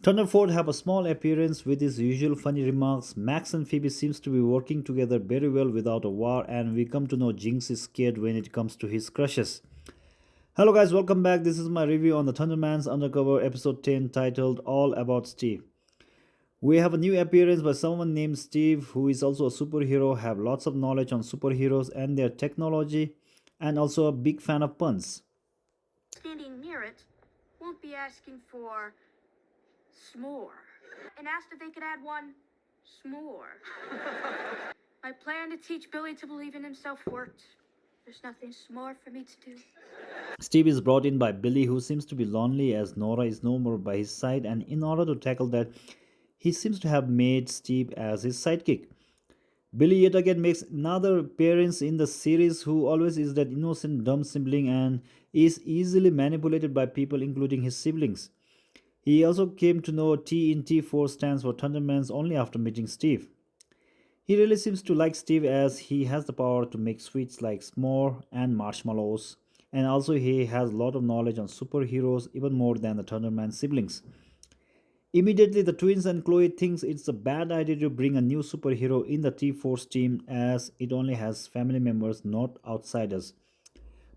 Thunderford have a small appearance with his usual funny remarks. Max and Phoebe seems to be working together very well without a war, and we come to know Jinx is scared when it comes to his crushes. Hello guys, welcome back. This is my review on the Thundermans Undercover episode 10 titled All About Steve. We have a new appearance by someone named Steve who is also a superhero, have lots of knowledge on superheroes and their technology, and also a big fan of puns. Standing near it won't be asking for s'more and asked if they could add one s'more. My plan to teach Billy to believe in himself worked. There's nothing s'more for me to do. Steve is brought in by Billy, who seems to be lonely as Nora is no more by his side, and in order to tackle that, he seems to have made Steve as his sidekick. Billy yet again makes another appearance in the series, who always is that innocent dumb sibling and is easily manipulated by people, including his siblings. He also came to know T in T4 stands for Thundermans only after meeting Steve. He really seems to like Steve as he has the power to make sweets like Smore and Marshmallows, and also he has a lot of knowledge on superheroes even more than the Thunderman siblings. Immediately, the twins and Chloe thinks it's a bad idea to bring a new superhero in the T-Force team as it only has family members, not outsiders.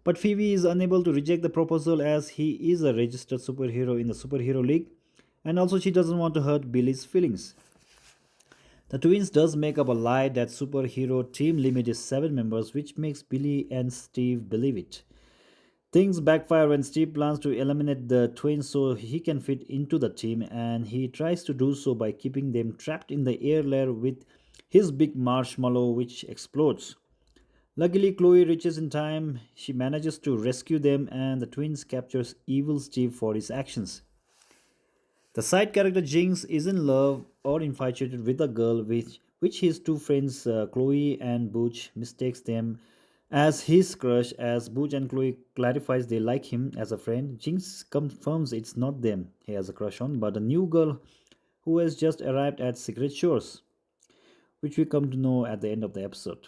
But Phoebe is unable to reject the proposal as he is a registered superhero in the Superhero League, and also she doesn't want to hurt Billy's feelings. The twins does make up a lie that superhero team limit is 7 members, which makes Billy and Steve believe it. Things backfire when Steve plans to eliminate the twins so he can fit into the team, and he tries to do so by keeping them trapped in the air lair with his big marshmallow, which explodes. Luckily, Chloe reaches in time. She manages to rescue them, and the twins captures evil Steve for his actions. The side character Jinx is in love or infatuated with a girl, which his two friends Chloe and Butch mistakes them as his crush. As Butch and Chloe clarifies they like him as a friend, Jinx confirms it's not them he has a crush on, but a new girl who has just arrived at Secret Shores, which we come to know at the end of the episode.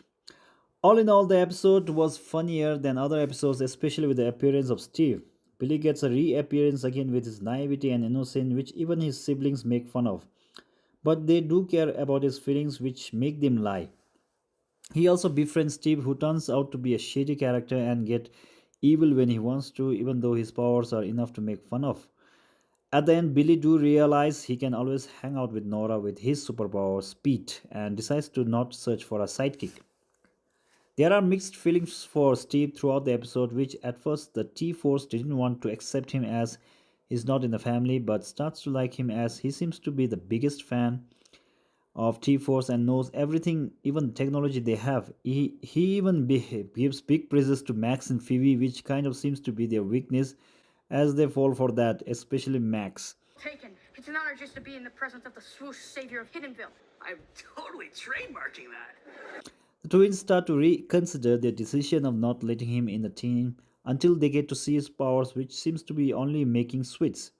All in all, the episode was funnier than other episodes, especially with the appearance of Steve. Billy gets a reappearance again with his naivety and innocence, which even his siblings make fun of. But they do care about his feelings, which make them lie. He also befriends Steve, who turns out to be a shady character and get evil when he wants to, even though his powers are enough to make fun of. At the end, Billy do realize he can always hang out with Nora with his superpower speed and decides to not search for a sidekick. There are mixed feelings for Steve throughout the episode, which at first the T-Force didn't want to accept him as he's not in the family, but starts to like him as he seems to be the biggest fan of T-Force and knows everything, even technology they have. He even gives big praises to Max and Phoebe, which kind of seems to be their weakness as they fall for that, especially Max. Taken. It's an honor just to be in the presence of the swoosh savior of Hiddenville. I'm totally trademarking that. The twins start to reconsider their decision of not letting him in the team until they get to see his powers, which seems to be only making sweets.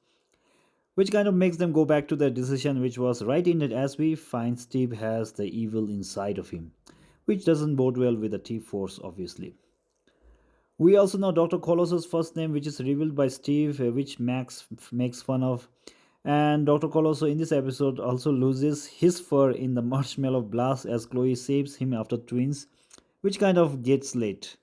Which kind of makes them go back to their decision, which was right in it, as we find Steve has the evil inside of him, which doesn't bode well with the T-Force, obviously. We also know Dr. Colossus' first name, which is revealed by Steve, which Max makes fun of. And Dr. Colossus in this episode also loses his fur in the marshmallow blast as Chloe saves him after twins, which kind of gets late.